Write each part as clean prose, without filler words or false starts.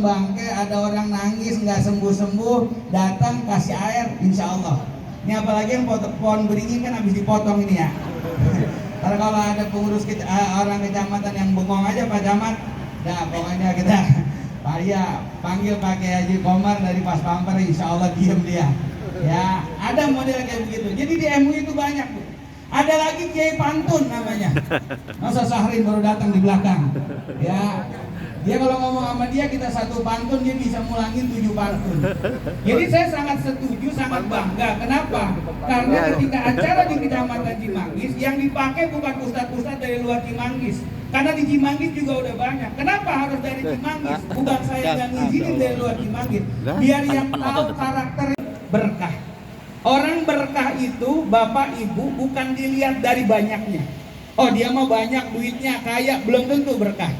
bangke, ada orang nangis nggak sembuh-sembuh, datang kasih air, insya Allah. Ini apalagi yang pohon beringin kan habis dipotong ini ya. Karena kalau ada pengurus orang kecamatan yang bengong aja Pak Camat, nah pokoknya kita panggil pakai Haji Komar dari Pas Pampers, insya Allah diem dia. Ya, ada model kayak begitu. Jadi di MUI itu banyak tuh. Ada lagi Kiai Pantun namanya. Masa Sahrin baru datang di belakang. Ya, dia kalau ngomong sama dia kita satu pantun, dia bisa mulangin 7 pantun. Jadi saya sangat setuju, sangat bangga. Kenapa? Karena ketika acara di Kecamatan Cimanggis yang dipakai bukan ustadz-ustadz dari luar Cimanggis. Karena di Cimanggis juga udah banyak. Kenapa harus dari Cimanggis? Bukan saya yang ngizinin dari luar Cimanggis. Biar yang tahu karakter berkah. Orang berkah itu Bapak Ibu bukan dilihat dari banyaknya. Oh dia mah banyak duitnya, kaya, belum tentu berkah.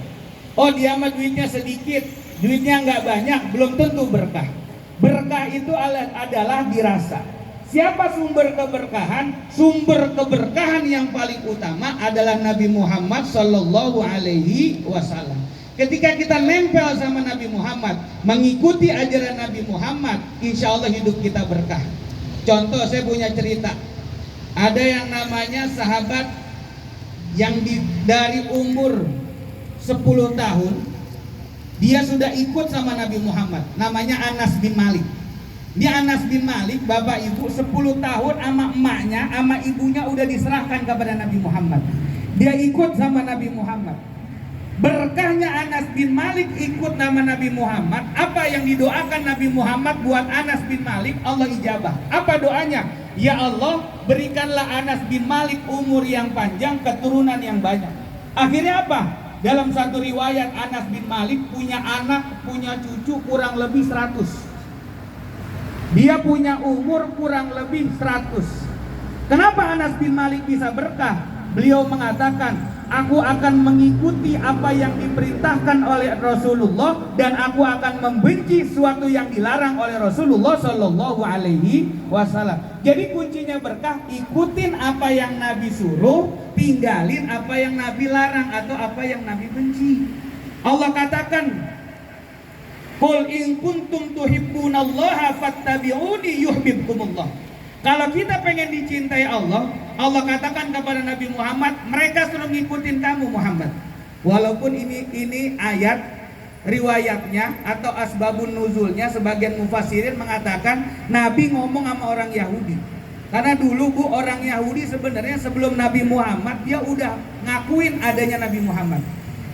Oh dia mah duitnya sedikit, duitnya nggak banyak, belum tentu berkah. Berkah itu adalah dirasa. Siapa sumber keberkahan? Sumber keberkahan yang paling utama adalah Nabi Muhammad Sallallahu Alaihi Wasallam. Ketika kita nempel sama Nabi Muhammad, mengikuti ajaran Nabi Muhammad, insya Allah hidup kita berkah. Contoh, saya punya cerita. Ada yang namanya sahabat yang dari umur 10 tahun dia sudah ikut sama Nabi Muhammad, namanya Anas bin Malik. Dia Anas bin Malik, Bapak Ibu, 10 tahun sama emaknya, sama ibunya udah diserahkan kepada Nabi Muhammad. Dia ikut sama Nabi Muhammad. Berkahnya Anas bin Malik ikut nama Nabi Muhammad. Apa yang didoakan Nabi Muhammad buat Anas bin Malik, Allah ijabah. Apa doanya? Ya Allah, berikanlah Anas bin Malik umur yang panjang, keturunan yang banyak. Akhirnya apa? Dalam satu riwayat, Anas bin Malik punya anak, punya cucu kurang lebih 100. Dia punya umur kurang lebih 100. Kenapa Anas bin Malik bisa berkah? Beliau mengatakan, aku akan mengikuti apa yang diperintahkan oleh Rasulullah dan aku akan membenci sesuatu yang dilarang oleh Rasulullah Shallallahu Alaihi Wasallam. Jadi kuncinya berkah, ikutin apa yang Nabi suruh, tinggalin apa yang Nabi larang atau apa yang Nabi benci. Allah katakan, qul in kuntum tuhibbunallaha fattabi'uni yuhibbukumullah. Kalau kita pengen dicintai Allah, Allah katakan kepada Nabi Muhammad, mereka suruh ngikutin kamu Muhammad. Walaupun ini ayat riwayatnya atau asbabun nuzulnya, sebagian mufassirin mengatakan Nabi ngomong sama orang Yahudi. Karena dulu orang Yahudi sebenarnya sebelum Nabi Muhammad dia udah ngakuin adanya Nabi Muhammad.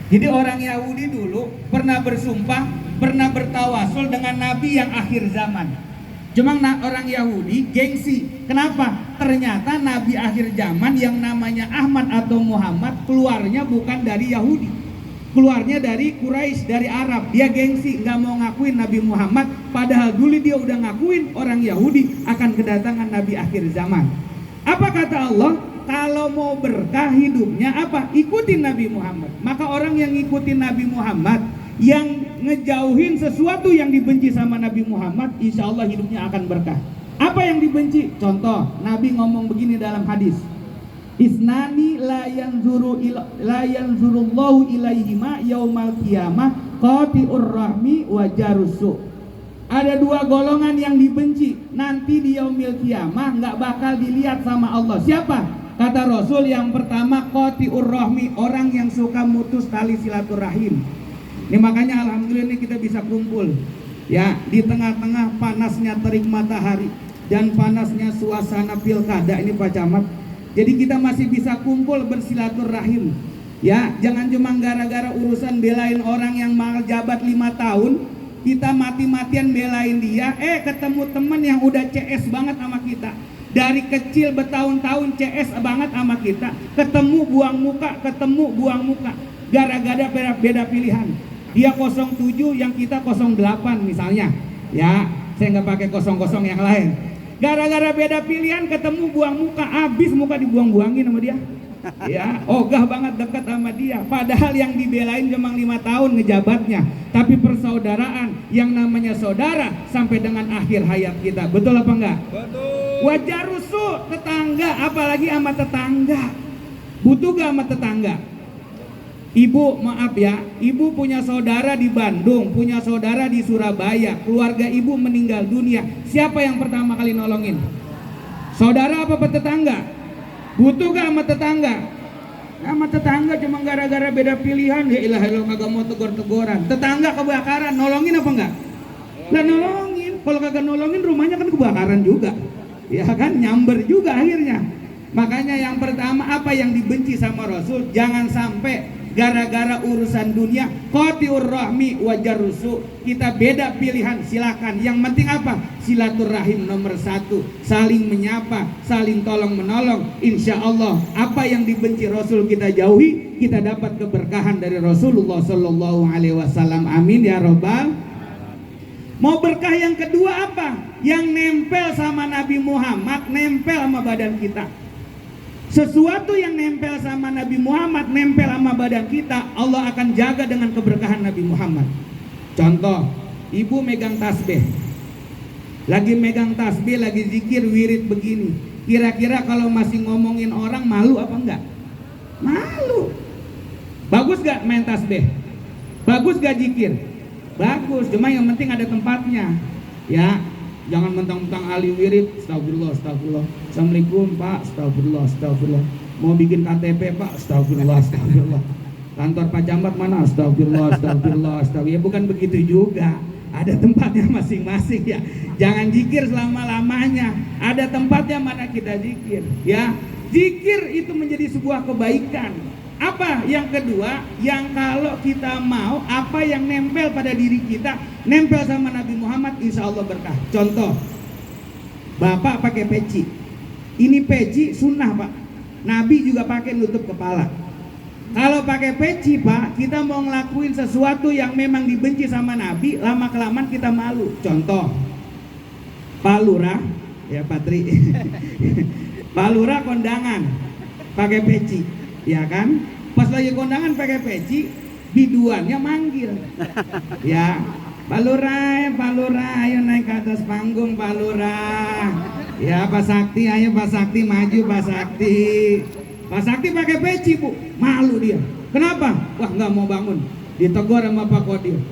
Jadi orang Yahudi dulu pernah bersumpah, pernah bertawasul dengan Nabi yang akhir zaman. Cuma orang Yahudi gengsi. Kenapa? Ternyata Nabi akhir zaman yang namanya Ahmad atau Muhammad keluarnya bukan dari Yahudi, keluarnya dari Quraisy, dari Arab. Dia gengsi, nggak mau ngakuin Nabi Muhammad. Padahal dulu dia udah ngakuin orang Yahudi akan kedatangan Nabi akhir zaman. Apa kata Allah? Kalau mau berkah hidupnya apa? Ikutin Nabi Muhammad. Maka orang yang ngikutin Nabi Muhammad, yang ngejauhin sesuatu yang dibenci sama Nabi Muhammad, insya Allah hidupnya akan berkah. Apa yang dibenci? Contoh, Nabi ngomong begini dalam hadis, Isnani la yanzurullahu ilaihima yaumal qiyamah qati'ur rahmi wa jarusu. Ada 2 golongan yang dibenci nanti di yaumil qiyamah, nggak bakal dilihat sama Allah. Siapa? Kata Rasul, yang pertama qati'ur rahmi, orang yang suka mutus tali silaturahim. Ini makanya alhamdulillah ini kita bisa kumpul ya di tengah-tengah panasnya terik matahari dan panasnya suasana pilkada ini Pak Camat. Jadi kita masih bisa kumpul bersilaturahim. Ya, jangan cuma gara-gara urusan belain orang yang mal jabat 5 tahun, kita mati-matian belain dia, ketemu teman yang udah CS banget sama kita. Dari kecil bertahun-tahun CS banget sama kita, ketemu buang muka, gara-gara beda pilihan. Dia 07 yang kita 08 misalnya. Ya, saya nggak pakai 00 yang lain. Gara-gara beda pilihan ketemu buang muka, habis muka dibuang-buangin sama dia. Ya, ogah banget dekat sama dia. Padahal yang dibelain cuma 5 tahun ngejabatnya. Tapi persaudaraan yang namanya saudara sampai dengan akhir hayat kita. Betul apa enggak? Betul. Wajar rusuh tetangga, apalagi sama tetangga. Butuh gak sama tetangga? Ibu, maaf ya, ibu punya saudara di Bandung, punya saudara di Surabaya, keluarga ibu meninggal dunia. Siapa yang pertama kali nolongin? Saudara apa tetangga? Butuh gak sama tetangga? Sama tetangga cuma gara-gara beda pilihan, ya ilah lo kagak mau tegur-teguran. Tetangga kebakaran, nolongin apa enggak? Lah nolongin. Kalau kagak nolongin rumahnya kan kebakaran juga. Ya kan, nyamber juga akhirnya. Makanya yang pertama, apa yang dibenci sama Rasul, jangan sampai gara-gara urusan dunia qati'ur rahmi wajarrusu, kita beda pilihan, silakan. Yang penting apa? Silaturahim nomor satu, saling menyapa, saling tolong menolong. Insya Allah apa yang dibenci Rasul kita jauhi, kita dapat keberkahan dari Rasulullah Sallallahu Alaihi Wasallam. Amin ya robbal. Mau berkah yang kedua apa? Yang nempel sama Nabi Muhammad, nempel sama badan kita. Sesuatu yang nempel sama Nabi Muhammad, nempel sama badan kita, Allah akan jaga dengan keberkahan Nabi Muhammad. Contoh, ibu megang tasbih, lagi megang tasbih, lagi zikir wirid begini. Kira-kira kalau masih ngomongin orang, malu apa enggak? Malu. Bagus gak main tasbih? Bagus gak zikir? Bagus, cuma yang penting ada tempatnya. Ya, jangan mentang-mentang ahli wirid, astagfirullah, astagfirullah. Assalamualaikum Pak, astagfirullah, astagfirullah. Mau bikin KTP Pak, astagfirullah, astagfirullah. Kantor Pak Camat mana? Astagfirullah, astagfirullah, astagfirullah. Ya bukan begitu juga. Ada tempatnya masing-masing ya. Jangan zikir selama-lamanya. Ada tempatnya mana kita zikir. Ya, zikir itu menjadi sebuah kebaikan. Apa yang kedua, yang kalau kita mau apa yang nempel pada diri kita, nempel sama Nabi Muhammad, insya Allah berkah. Contoh, bapak pakai peci, ini peci sunnah pak, Nabi juga pakai nutup kepala. Kalau pakai peci pak, kita mau ngelakuin sesuatu yang memang dibenci sama Nabi, lama kelamaan kita malu. Contoh, Pak Lurah, ya Patri, Pak Lurah kondangan pakai peci, ya kan? Pas lagi kondangan pakai peci, biduannya manggil, ya Pak Lurah, Pak Lurah, ayo naik ke atas panggung Pak Lurah. Ya Pak Sakti, ayo Pak Sakti maju Pak Sakti. Pak Sakti pakai peci bu, malu dia. Kenapa? Wah nggak mau bangun, ditegur sama Pak Kodir.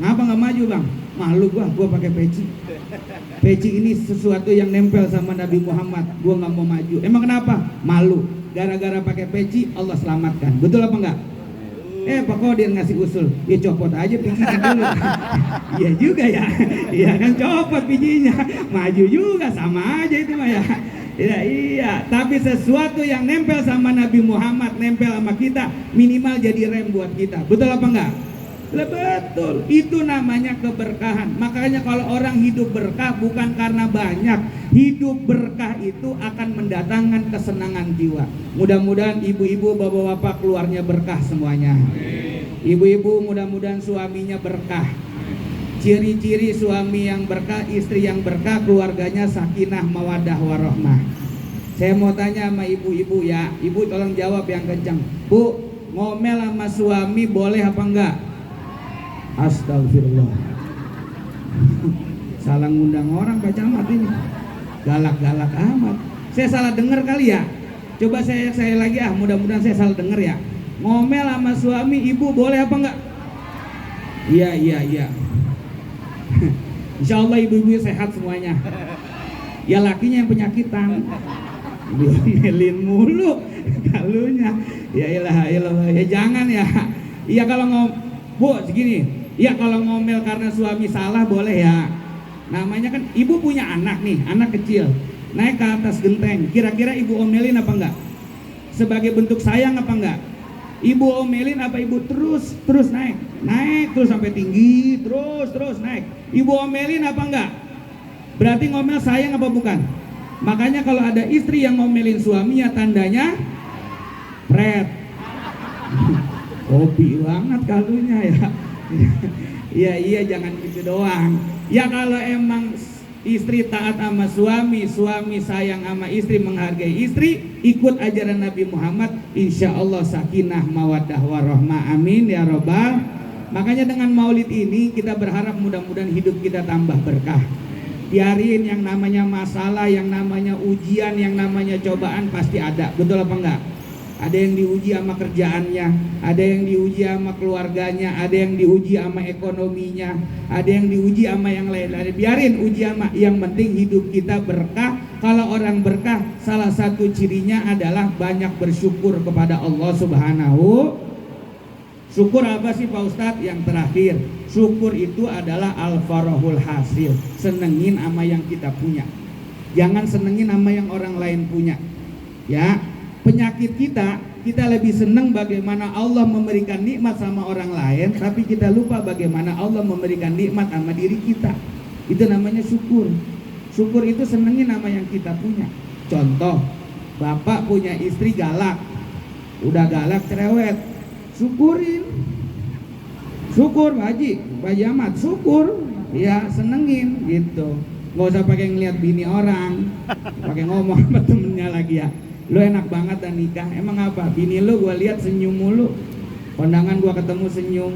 Ngapa nggak maju bang? Malu gua pakai peci. Peci ini sesuatu yang nempel sama Nabi Muhammad, gua nggak mau maju. Emang kenapa? Malu. Gara-gara pakai peci Allah selamatkan. Betul apa enggak? Pak Kodir ngasih usul, ya copot aja pijinya dulu. Iya juga ya. Iya kan, copot pijinya. Maju juga sama aja itu mah ya. Iya, tapi sesuatu yang nempel sama Nabi Muhammad, nempel sama kita, minimal jadi rem buat kita. Betul apa enggak? Betul, itu namanya keberkahan. Makanya kalau orang hidup berkah bukan karena banyak, hidup berkah itu akan mendatangkan kesenangan jiwa. Mudah-mudahan ibu-ibu, bapak-bapak keluarnya berkah semuanya. Ibu-ibu mudah-mudahan suaminya berkah. Ciri-ciri suami yang berkah, istri yang berkah, keluarganya sakinah mawaddah warahmah. Saya mau tanya sama ibu-ibu ya, ibu tolong jawab yang kencang. Bu, ngomel sama suami boleh apa enggak? Astagfirullah. Salah ngundang orang Pak Camat ini. Galak-galak amat. Saya salah dengar kali ya. Coba saya lagi mudah-mudahan saya salah dengar ya. Ngomel sama suami ibu boleh apa enggak? Iya. Insya Allah ibu-ibu sehat semuanya. Ya lakinya yang penyakitan. Diomelin mulu kalunya. Ya ilah, ya jangan ya. Iya kalau Bu segini. Ya kalau ngomel karena suami salah boleh ya. Namanya kan ibu punya anak nih, anak kecil naik ke atas genteng. Kira-kira ibu omelin apa enggak? Sebagai bentuk sayang apa enggak? Ibu omelin apa ibu terus naik terus sampai tinggi, terus naik. Ibu omelin apa enggak? Berarti ngomel sayang apa bukan? Makanya kalau ada istri yang ngomelin suaminya, tandanya pret. Kopi banget kalunya ya. Iya jangan gitu doang. Ya kalau emang istri taat sama suami, suami sayang sama istri, menghargai istri, ikut ajaran Nabi Muhammad, insya Allah sakinah mawaddah warahmah. Amin ya robbal. Makanya dengan maulid ini kita berharap mudah-mudahan hidup kita tambah berkah. Biarin yang namanya masalah, yang namanya ujian, yang namanya cobaan pasti ada. Betul apa enggak? ada yang diuji sama kerjaannya, ada yang diuji sama keluarganya, ada yang diuji sama ekonominya, ada yang diuji sama yang lain-lain. Biarin uji sama, yang penting hidup kita berkah. Kalau orang berkah, salah satu cirinya adalah banyak bersyukur kepada Allah Subhanahu. Syukur apa sih Pak Ustadz? Yang terakhir, syukur itu adalah al-farahul hasil, senengin sama yang kita punya, jangan senengin sama yang orang lain punya. Ya, penyakit kita lebih seneng bagaimana Allah memberikan nikmat sama orang lain, tapi kita lupa bagaimana Allah memberikan nikmat sama diri kita. Itu namanya syukur. Syukur itu senengin sama yang kita punya. Contoh, bapak punya istri galak, udah galak cerewet, syukurin. Syukur Pak Haji Ahmad, syukur. Ya senengin gitu. Nggak usah pakai ngeliat bini orang, pakai ngomong sama temennya lagi ya. Lu enak banget dan nikah, emang apa? Bini lu gua lihat senyum mulu, kondangan gua ketemu senyum,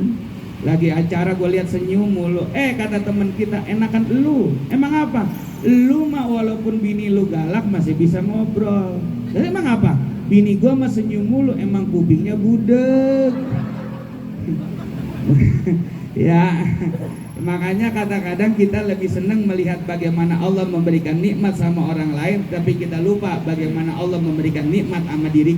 lagi acara gua lihat senyum mulu. Kata temen kita, enakan lu, emang apa? Lu mah walaupun bini lu galak masih bisa ngobrol. Dan emang apa? Bini gua mah senyum mulu, emang kupingnya budek. Ya, makanya kadang-kadang kita lebih senang melihat bagaimana Allah memberikan nikmat sama orang lain, tapi kita lupa bagaimana Allah memberikan nikmat sama diri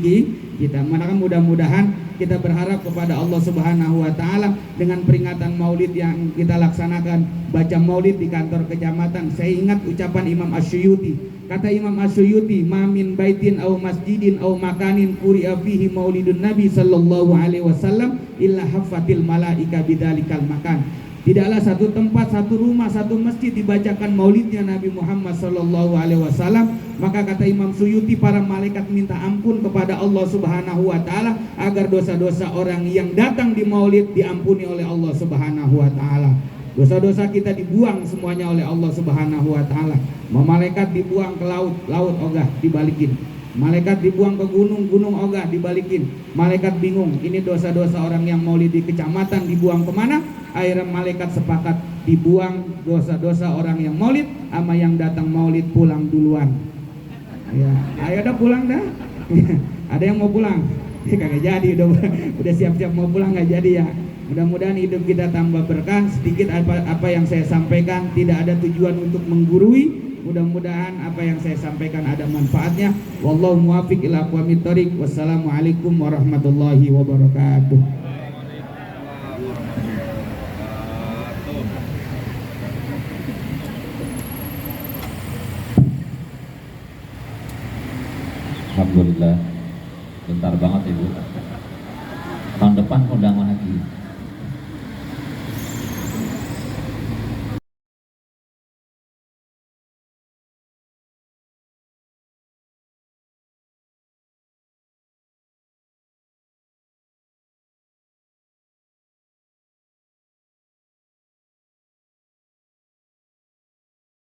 kita. Maka mudah-mudahan kita berharap kepada Allah Subhanahu wa taala dengan peringatan Maulid yang kita laksanakan, baca Maulid di kantor kecamatan. Saya ingat ucapan Imam Asyuyuti. Kata Imam Asyuyuti, "Ma min baitin au masjidin au makanin quri'a fihi maulidun Nabi sallallahu alaihi wasallam illa haffatil malaika bidzalikal makan." Tidaklah satu tempat, satu rumah, satu masjid dibacakan maulidnya Nabi Muhammad sallallahu alaihi wasallam, maka kata Imam Suyuti, para malaikat minta ampun kepada Allah Subhanahu wa taala agar dosa-dosa orang yang datang di maulid diampuni oleh Allah Subhanahu wa taala. Dosa-dosa kita dibuang semuanya oleh Allah Subhanahu wa taala. Malaikat dibuang ke laut, laut ogah dibalikin. Malaikat dibuang ke gunung, gunung ogah dibalikin. Malaikat bingung, ini dosa-dosa orang yang maulid di kecamatan dibuang kemana? Akhirnya malaikat sepakat dibuang dosa-dosa orang yang maulid sama yang datang maulid pulang duluan. Ya, ayo dah pulang dah. Ada yang mau pulang? Kagak jadi, udah siap-siap mau pulang nggak jadi ya. Mudah-mudahan hidup kita tambah berkah. Sedikit apa yang saya sampaikan tidak ada tujuan untuk menggurui. Mudah-mudahan apa yang saya sampaikan ada manfaatnya. Wallahu muwaffiq ila aqwamit thoriq. Wassalamualaikum warahmatullahi wabarakatuh. Alhamdulillah, bentar banget Ibu. Tahun depan undang lagi.